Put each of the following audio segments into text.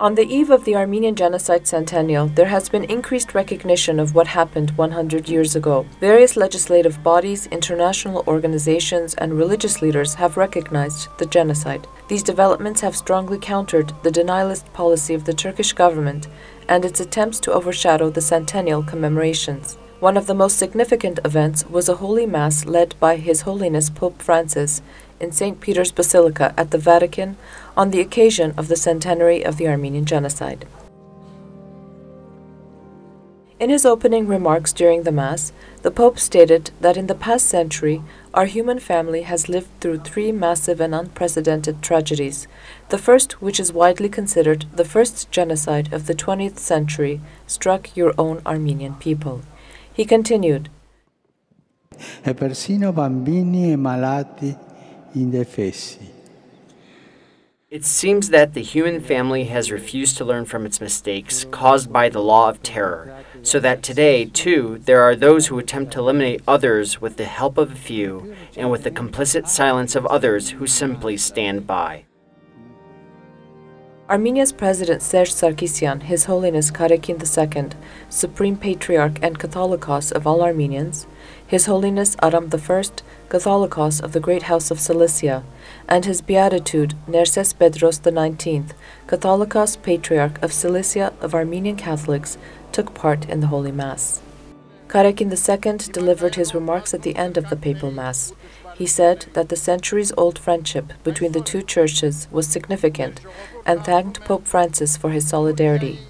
On the eve of the Armenian Genocide centennial, there has been increased recognition of what happened 100 years ago. Various legislative bodies, international organizations, and religious leaders have recognized the genocide. These developments have strongly countered the denialist policy of the Turkish government and its attempts to overshadow the centennial commemorations. One of the most significant events was a Holy Mass led by His Holiness Pope Francis in St. Peter's Basilica at the Vatican on the occasion of the centenary of the Armenian Genocide. In his opening remarks during the Mass, the Pope stated that in the past century, our human family has lived through three massive and unprecedented tragedies. The first, which is widely considered the first genocide of the 20th century, struck your own Armenian people. He continued, E persino bambini e malati indefessi. It seems that the human family has refused to learn from its mistakes caused by the law of terror, so that today, too, there are those who attempt to eliminate others with the help of a few and with the complicit silence of others who simply stand by. Armenia's President Serge Sarkisyan, His Holiness Karekin II, Supreme Patriarch and Catholicos of all Armenians, His Holiness Aram I, Catholicos of the Great House of Cilicia, and His Beatitude Nerses Bedros XIX, Catholicos Patriarch of Cilicia of Armenian Catholics, took part in the Holy Mass. Karekin II delivered his remarks at the end of the Papal Mass. He said that the centuries-old friendship between the two churches was significant and thanked Pope Francis for his solidarity.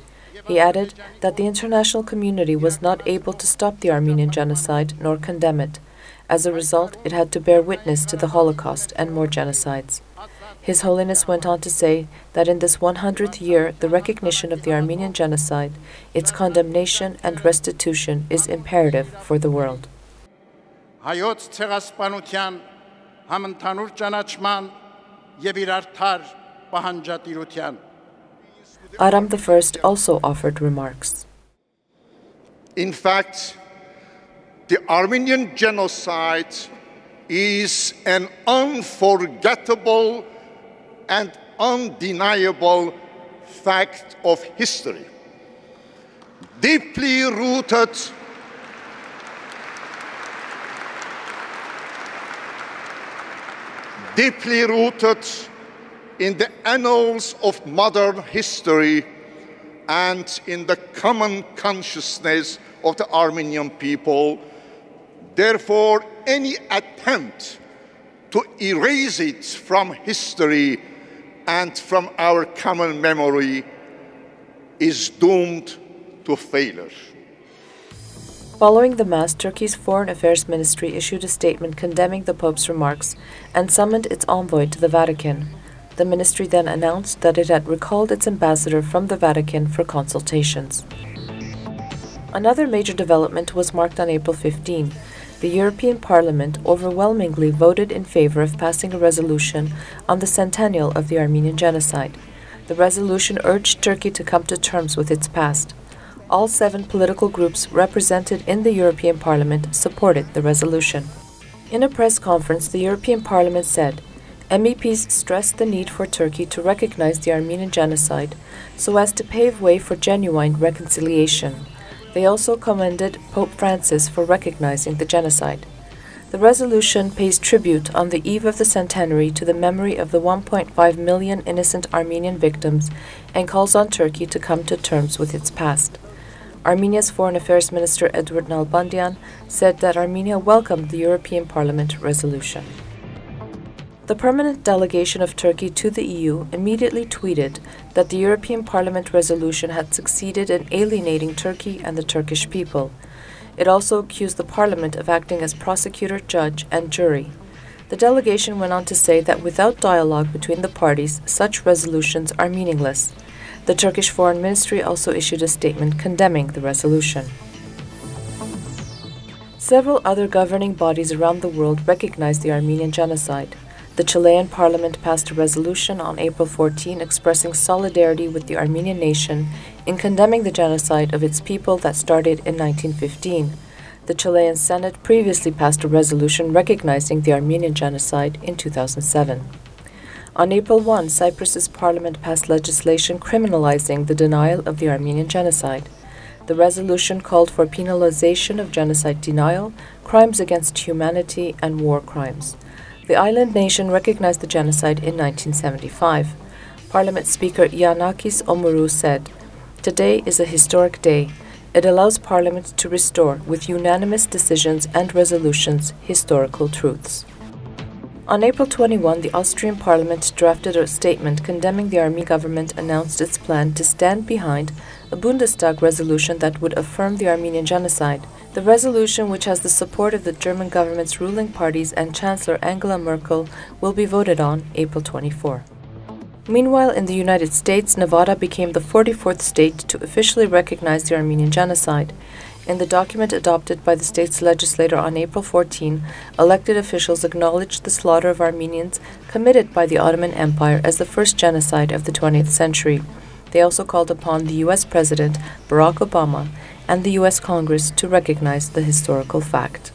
He added that the international community was not able to stop the Armenian genocide nor condemn it. As a result, it had to bear witness to the Holocaust and more genocides. His Holiness went on to say that in this 100th year, the recognition of the Armenian genocide, its condemnation and restitution is imperative for the world. Հայոց ցեղասպանության համընդհանուր ճանաչման եւ իր արդար պահանջատիրության. Aram I also offered remarks. In fact, the Armenian genocide is an unforgettable and undeniable fact of history, deeply rooted in the annals of modern history and in the common consciousness of the Armenian people. Therefore, any attempt to erase it from history and from our common memory is doomed to failure. Following the Mass, Turkey's Foreign Affairs Ministry issued a statement condemning the Pope's remarks and summoned its envoy to the Vatican. The ministry then announced that it had recalled its ambassador from the Vatican for consultations. Another major development was marked on April 15. The European Parliament overwhelmingly voted in favor of passing a resolution on the centennial of the Armenian Genocide. The resolution urged Turkey to come to terms with its past. All 7 political groups represented in the European Parliament supported the resolution. In a press conference, the European Parliament said, MEPs stressed the need for Turkey to recognize the Armenian genocide so as to pave way for genuine reconciliation. They also commended Pope Francis for recognizing the genocide. The resolution pays tribute on the eve of the centenary to the memory of the 1.5 million innocent Armenian victims and calls on Turkey to come to terms with its past. Armenia's Foreign Affairs Minister Edward Nalbandian said that Armenia welcomed the European Parliament resolution. The permanent delegation of Turkey to the EU immediately tweeted that the European Parliament resolution had succeeded in alienating Turkey and the Turkish people. It also accused the Parliament of acting as prosecutor, judge, and jury. The delegation went on to say that without dialogue between the parties, such resolutions are meaningless. The Turkish Foreign Ministry also issued a statement condemning the resolution. Several other governing bodies around the world recognized the Armenian genocide. The Chilean parliament passed a resolution on April 14 expressing solidarity with the Armenian nation in condemning the genocide of its people that started in 1915. The Chilean Senate previously passed a resolution recognizing the Armenian genocide in 2007. On April 1, Cyprus's parliament passed legislation criminalizing the denial of the Armenian Genocide. The resolution called for penalization of genocide denial, crimes against humanity, and war crimes. The island nation recognized the genocide in 1975. Parliament Speaker Yanakis Omuru said, "Today is a historic day. It allows Parliament to restore, with unanimous decisions and resolutions, historical truths." On April 21, the Austrian Parliament drafted a statement condemning the Armenian government announced its plan to stand behind a Bundestag resolution that would affirm the Armenian genocide. The resolution, which has the support of the German government's ruling parties and Chancellor Angela Merkel, will be voted on April 24. Meanwhile, in the United States, Nevada became the 44th state to officially recognize the Armenian genocide. In the document adopted by the state's legislature on April 14, elected officials acknowledged the slaughter of Armenians committed by the Ottoman Empire as the first genocide of the 20th century. They also called upon the U.S. President Barack Obama and the U.S. Congress to recognize the historical fact.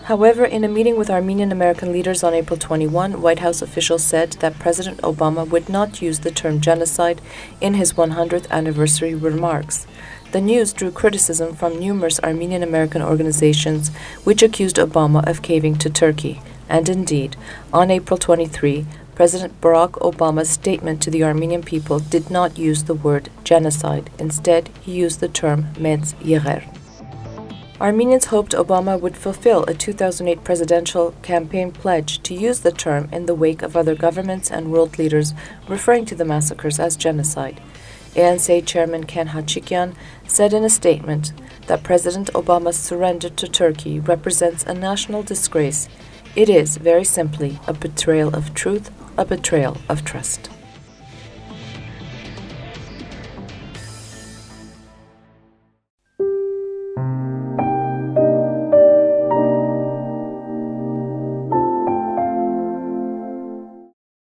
However, in a meeting with Armenian American leaders on April 21, White House officials said that President Obama would not use the term genocide in his 100th anniversary remarks. The news drew criticism from numerous Armenian American organizations which accused Obama of caving to Turkey. And indeed, on April 23, President Barack Obama's statement to the Armenian people did not use the word genocide. Instead, he used the term մեծ եղեր. Armenians hoped Obama would fulfill a 2008 presidential campaign pledge to use the term in the wake of other governments and world leaders referring to the massacres as genocide. ANC Chairman Ken Hachikian said in a statement that President Obama's surrender to Turkey represents a national disgrace. It is, very simply, a betrayal of truth, a betrayal of trust.